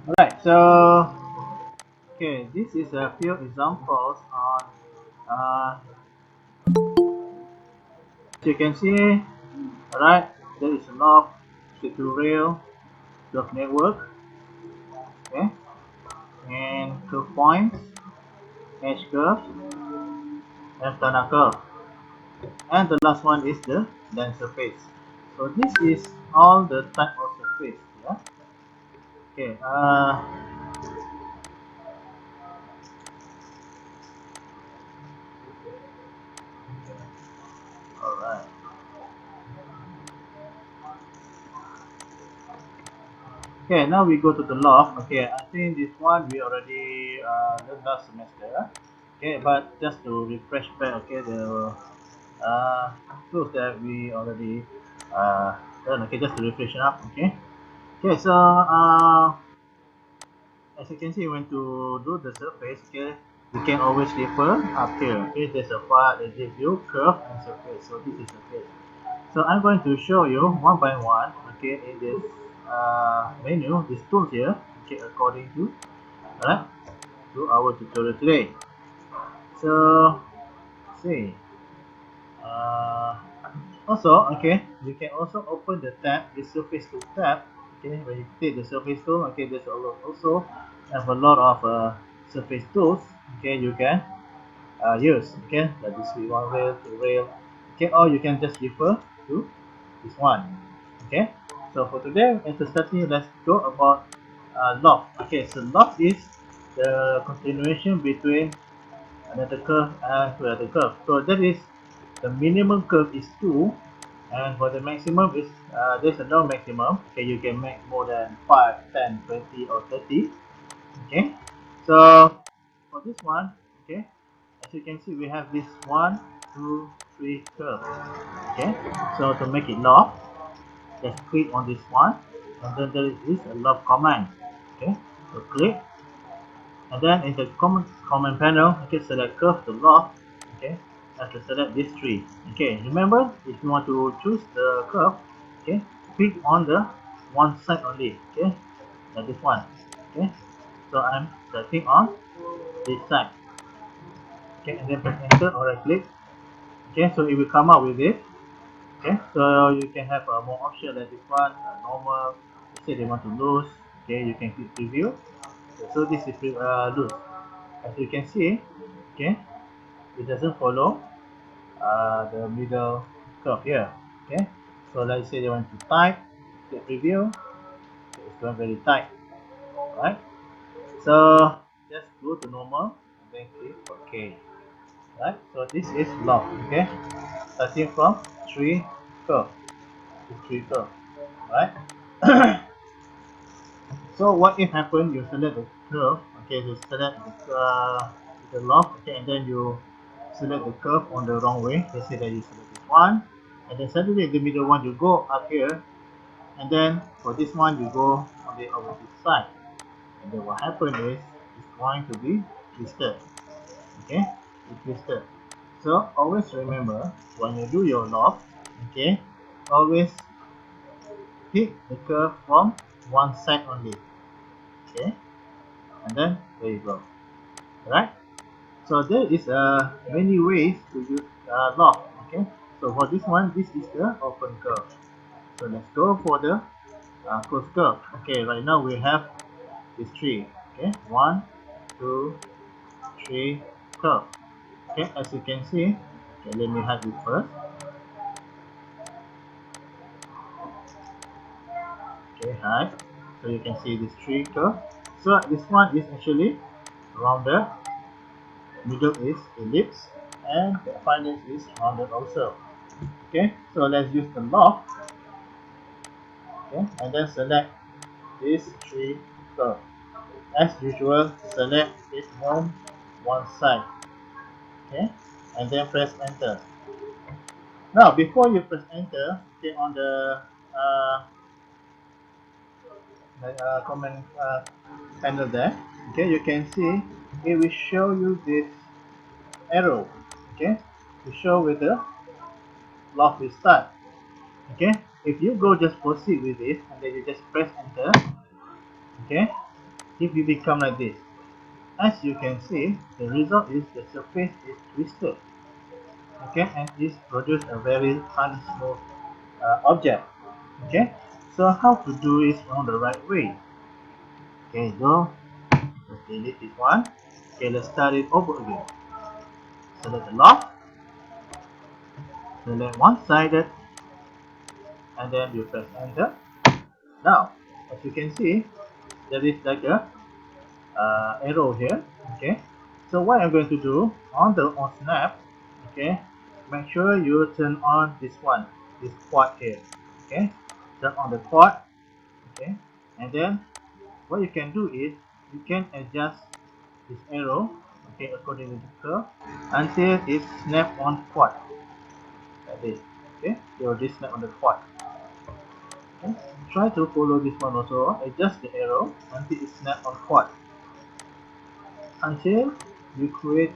Alright, so okay, this is a few examples on as you can see, alright, there is a log, secure rail, log network, okay, and curve points, edge curve, and planar curve. And the last one is the land surface. So this is all the type of surface, yeah. Okay, alright. Okay, now we go to the loft. Okay, I think this one we already learned last semester. Okay, but just to refresh back, okay, the uh, tools that we already done. Okay, just to refresh it up. Okay, okay. So as you can see, when to do the surface, okay, you can always refer up here. Okay, there's a file that gives you curve and surface. So this is surface. So I'm going to show you one by one, okay, in this menu, this tool here, okay, according to, alright, to our tutorial today. So, see, uh, also, okay, you can also open the tab, the surface tool tab, okay, when you click the surface tool, okay, there's also have a lot of surface tools, okay, you can use, okay, like this one rail, two rail, okay, or you can just refer to this one, okay. So for today, as a starting, let's go about log. Okay, so log is the continuation between another curve and another curve. So that is the minimum curve is 2, and for the maximum is there's a no maximum. Okay, you can make more than 5, 10, 20, or 30. Okay, so for this one, okay, as you can see, we have this 1, 2, 3 curve. Okay, so to make it log, just click on this one, and then there is a log command. Okay, so click, and then in the command panel, okay, select curve to log. Okay, have to select these three. Okay, remember, if you want to choose the curve, okay, click on the one side only. Okay, like this one. Okay, so I'm selecting on this side. Okay, and then press enter or right click. Okay, so it will come up with this. Okay, so you can have more option like this one, normal. Let's say they want to lose. Okay, you can click preview. Okay, so this is loose. As you can see, okay, it doesn't follow the middle curve here. Okay, so let's say they want to tight, click preview. Okay, it's going very tight, right? So just go to normal and then click OK. Right, so this is log. Okay, starting from tree curve to tree curve, right? So what if happen you select the curve, okay, you select the log, okay, and then you select the curve on the wrong way. Let's say that you select this one, and then suddenly the middle one you go up here, and then for this one you go on the opposite side, and then what happen is it's going to be twisted. Okay, it's twisted. So always remember when you do your log, okay, always hit the curve from one side only. Okay, and then there you go. Right? So there is many ways to use log. Okay, so for this one, this is the open curve. So let's go for the closed curve. Okay, right now we have these three. Okay, one, two, three curve. Okay, as you can see, okay, let me hide it first. Okay, hide. So you can see this three curve. So this one is actually rounded, middle is ellipse, and the final is rounded also. Okay, so let's use the log. Okay, and then select these three curve. As usual, select it on one side. Okay, and then press enter. Now, before you press enter, okay, on the command panel there, okay, you can see it will show you this arrow, okay, to show where the log will start. Okay, if you go just proceed with this and then you just press enter, okay, if you become like this. As you can see, the result is the surface is twisted, okay, and this produces a very unsmooth object, okay. So how to do it on the right way? Okay, so let's delete this one. Okay, let's start it over again. Select the lock, select one-sided, and then you press enter. Now, as you can see, there is like a arrow here, okay. So what I'm going to do on snap, okay, make sure you turn on this one, this quad here, okay. Turn on the quad, okay, and then what you can do is you can adjust this arrow, okay, according to the curve until it snap on quad like this, okay. So this snap on the quad, okay. Try to follow this one also, adjust the arrow until it snap on quad until you create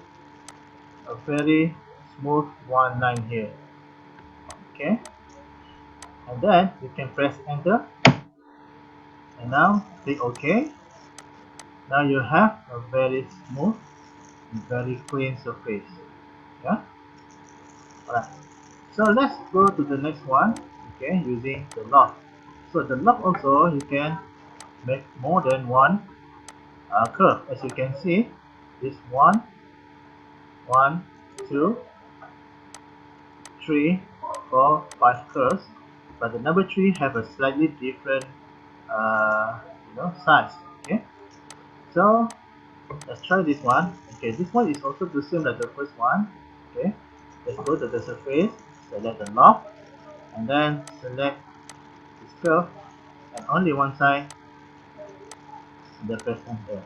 a very smooth one line here, okay. And then you can press enter, and now click OK. Now you have a very smooth, very clean surface, yeah. Alright, so let's go to the next one, okay, using the lock. So the lock also you can make more than one curve. As you can see, this one, 2, 3, 4, 5 curves, but the number 3 have a slightly different size, okay. So let's try this one. Okay, this one is also the same like the first one, okay. Let's go to the surface, select the lock, and then select this curve, and only one side, and then press enter,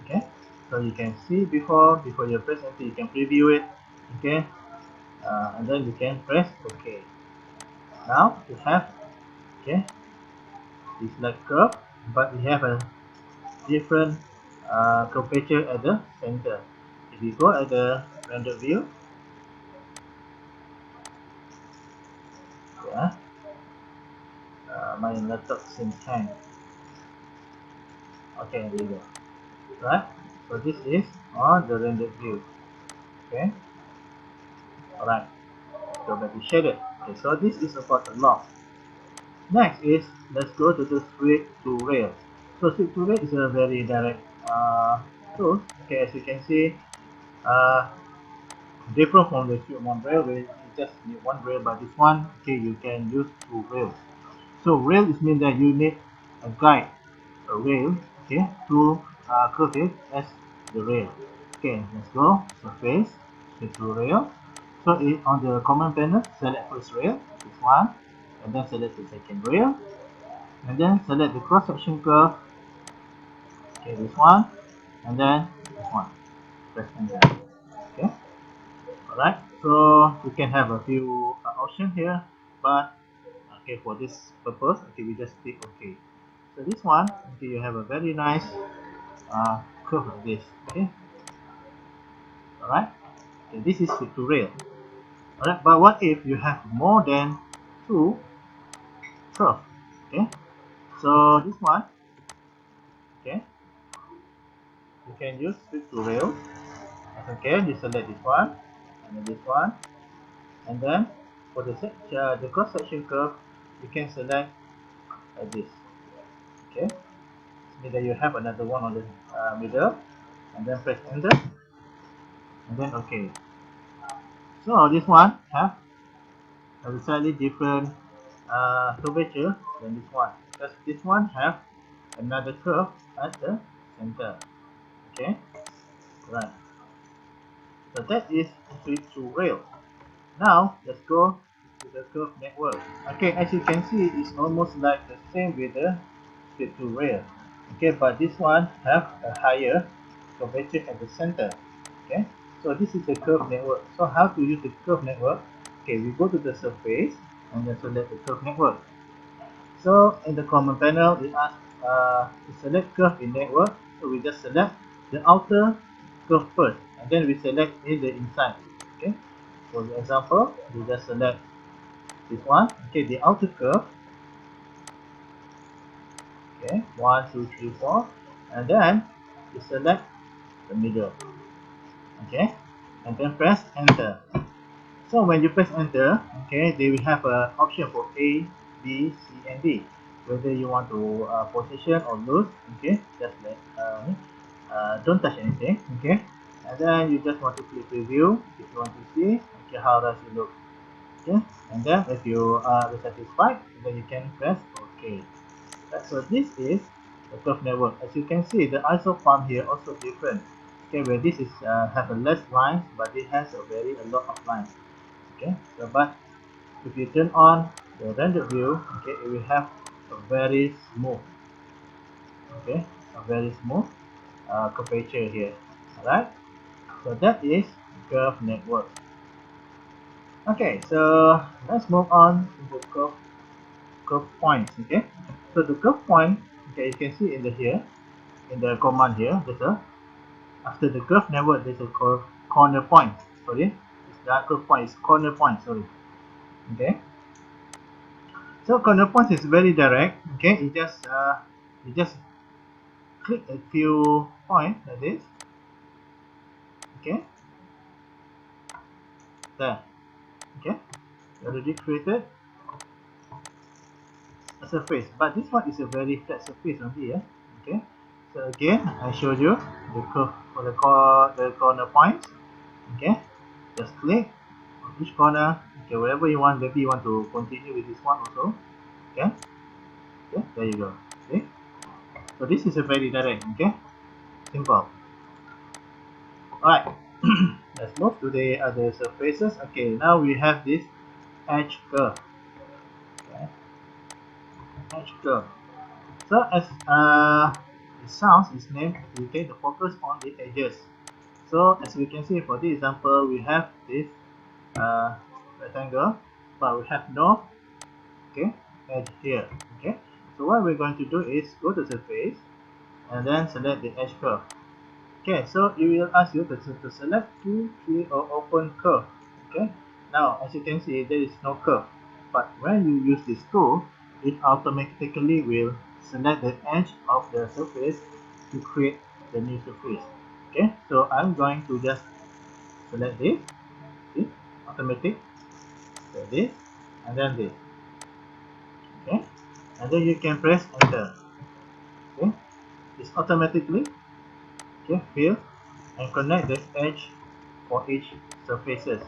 okay. So you can see before you press enter, you can preview it, okay. And then you can press OK. Now you have, okay, this like curve, but we have a different curvature at the center. If you go at the render view, yeah, my laptop seems hang. Okay, there you go. Right. So this is on the render view. Okay. Alright. Go back to shaded. Okay. So this is about the lock. Next is let's go to the sweep to rail. So sweep to rail is a very direct tool. Okay, as you can see, uh, different from the sweep one rail where you just need one rail, but this one, okay, you can use two rails. So rail is mean that you need a guide, a rail, okay, to curve it as the rail. Okay, let's go. Surface, sweep to rail. So on the command panel, select first rail, this one, and then select the second rail, and then select the cross section curve, okay, this one, and then this one. Press enter. Okay. Alright, so we can have a few options here, but okay, for this purpose, okay, we just click OK. So this one, okay, you have a very nice curve like this, okay. Alright, okay, this is to rail. Alright, but what if you have more than two curves, okay. So this one, okay, you can use sweep to rail. Okay, you select this one, and then this one, and then for the cross section curve, you can select like this, okay. Means that you have another one on the middle, and then press enter, and then okay. So this one have a slightly different curvature than this one, because this one have another curve at the center, okay. Right, so that is sweep to rail. Now let's go to the curve network. Okay, as you can see, it's almost like the same with the sweep to rail. Okay, but this one have a higher curvature at the center. Okay, so this is the curve network. So how to use the curve network? Okay, we go to the surface and then select the curve network. So in the command panel, we ask to select curve in network. So we just select the outer curve first, and then we select in the inside. Okay. For example, we just select this one. Okay, the outer curve. Okay, 1, 2, 3, 4. and then you select the middle. Okay, and then press enter. So when you press enter, okay, they will have an option for A, B, C, and D. Whether you want to position or loose, okay, just let don't touch anything, okay, and then you just want to click review if you want to see, okay, how does it look, okay, and then if you are satisfied, then you can press OK. So this is the curve network. As you can see, the ISO pump here also different. Okay, where this is have a less lines, but it has a lot of lines. Okay, so but if you turn on the render view, okay, it will have a very smooth, okay, a very smooth curvature here. Alright, so that is curve network. Okay, so let's move on to the curve points. Okay, so the curve point, okay, you can see in the here in the command here, there's a after the curve network there's a corner point. Sorry, it's not curve point, it's corner point. Sorry. Okay, so corner point is very direct. Okay, you just click a few points like this. Okay, there. Okay, already created a surface, but this one is a very flat surface only. Yeah. Okay, so again I showed you the curve for the corner points. Okay, just click on each corner. Okay, wherever you want, maybe you want to continue with this one also. Okay, okay, there you go. Okay, so this is a very direct. Okay, simple. Alright, let's move to the other surfaces. Okay, now we have this edge curve. Okay, edge curve. So as it sounds, its name, we take the focus on the edges. So as we can see for this example, we have this rectangle, but we have no, okay, edge here. Okay, so what we're going to do is go to surface and then select the edge curve. Okay, so it will ask you to select to create or open curve. Okay, now as you can see, there is no curve, but when you use this tool, it automatically will select the edge of the surface to create the new surface. Okay, so I'm going to just select this, see, automatic, so this, and then this. Okay, and then you can press enter. Okay, it's automatically, okay, fill and connect the edge for each surfaces.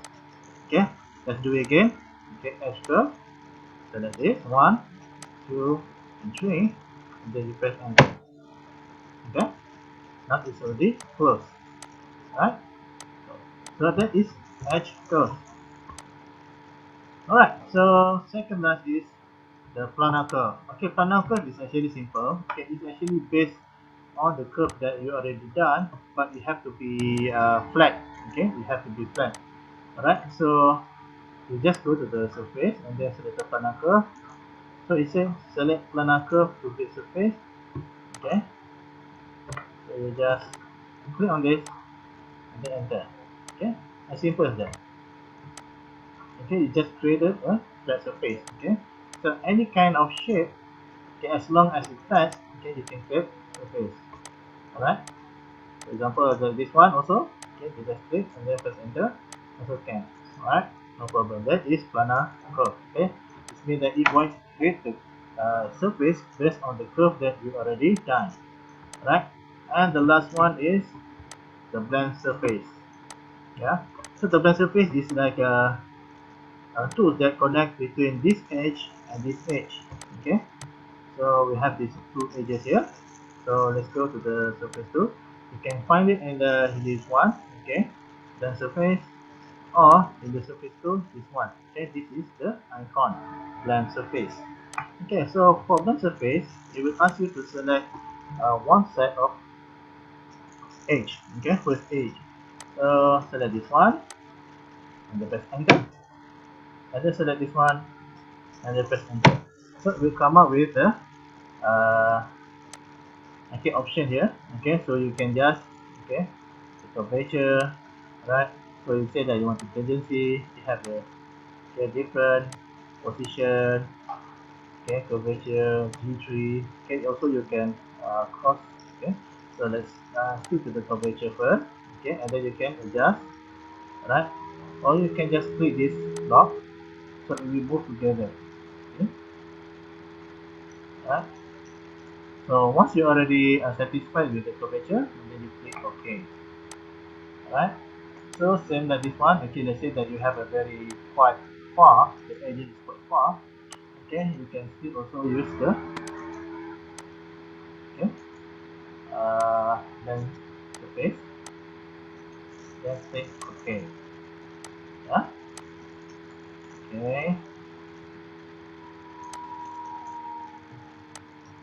Okay, let's do it again. Okay, edge curve, select this, 1, 2, and 3, and then you press enter. Okay, now it's already closed. Right, so that is edge curve. Alright, so second last is the planar curve. Okay, planar curve is actually simple. Okay, it's actually based on the curve that you already done, but it have to be flat. Okay, it have to be flat. Alright, so you just go to the surface and then select the planar curve. So it says select planar curve to the surface. Okay, so you just click on this and then enter. Okay, as simple as that. Okay, you just created a flat surface. Okay, so any kind of shape, okay, as long as it's flat, okay, you can create surface. Alright, for example, this one also, okay, you just click and then press enter, also can. Alright, no problem. That is planar curve. Okay, it means that it going to create the surface based on the curve that you already done. Right, and the last one is the blend surface. Yeah, so the blend surface is like a tool that connect between this edge and this edge. Okay, so we have these two edges here. So let's go to the surface tool. You can find it in the this one. Okay, blend surface, or in the surface tool, this one. Okay, this is the icon blend surface. Okay, so for blend surface, it will ask you to select one set of edge. Okay, first edge. So select this one and then press enter, and then select this one and then press enter. So it will come up with the uh, okay option here. Okay, so you can just, okay, the curvature, right? So you say that you want the tendency, you have the, okay, different position, okay, curvature, G3. Okay, also you can cross, okay, So let's stick to the curvature first. Okay, and then you can adjust, right? Or you can just click this lock so it will move together. Okay, right? So once you're already satisfied with the curvature, and then you click OK. Right? So same like this one. Okay, let's say that you have a very quite far, the edge is quite far. Okay, you can still also use the okay, then the face, then click OK. Yeah. Okay.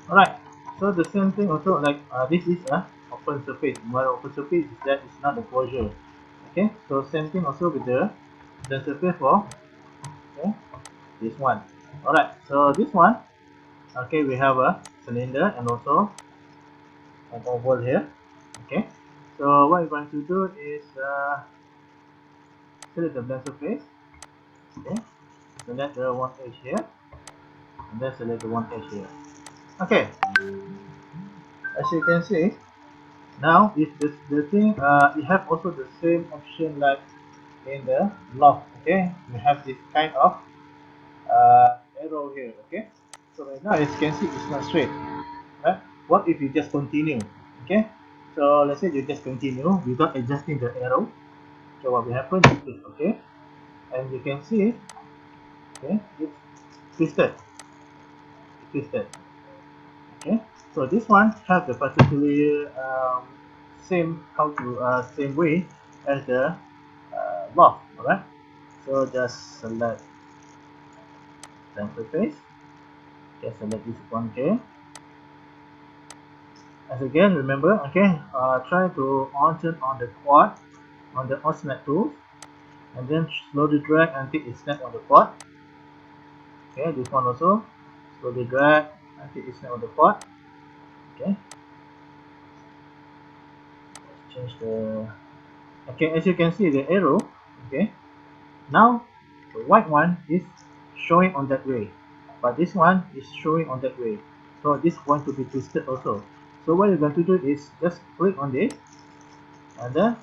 Alright. So the same thing also like this is a open surface. While open surface is that it's not a closure. Okay. So same thing also with the surface for okay this one. Alright. So this one okay we have a cylinder and also an oval here. Okay. So what we're going to do is select the blend surface. Okay. Select the one edge here and then select the one edge here. Okay. As you can see, now if the thing you have also the same option like in the loft. Okay, we have this kind of arrow here. Okay, so right now as you can see it's not straight, right? What if you just continue? Okay, so let's say you just continue without adjusting the arrow. So what will happen is this, okay, and you can see okay it's twisted, twisted. Okay, so this one has the particular same how to same way as the loft. All right, so just select the surface. Just select this one here. As again, remember, okay, try to turn on the quad on the oscillate tool, and then slowly drag until it snaps on the quad. Okay, this one also slowly drag until it snaps on the quad. Okay, let's change the. Okay, as you can see, the arrow. Okay, now the white one is showing on that way, but this one is showing on that way. So this one to be twisted also. So what you're going to do is just click on this, and then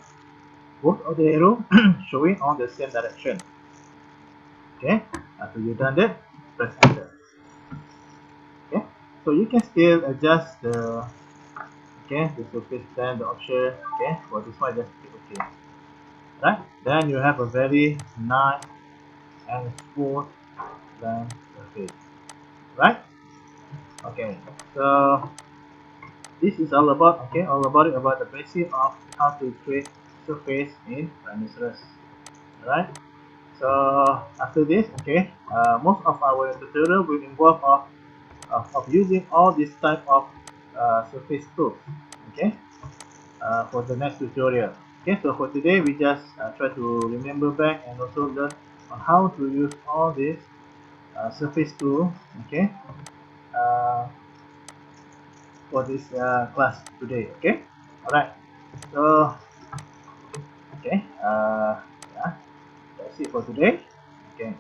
both of the arrow showing on the same direction. Okay, after you've done that, press enter. Okay, so you can still adjust the okay the surface plan, the option. Okay, for this one just click OK. Right, then you have a very nice and smooth plan surface. Right. Okay, so this is all about okay all about it about the basic of how to create surface in Rhinoceros. Right. So after this, okay, most of our tutorial will involve of using all this type of surface tools. Okay, for the next tutorial. Okay, so for today we just try to remember back and also learn on how to use all these surface tool. Okay, uh, for this class today. Okay, all right. So okay, yeah, that's it for today. Okay.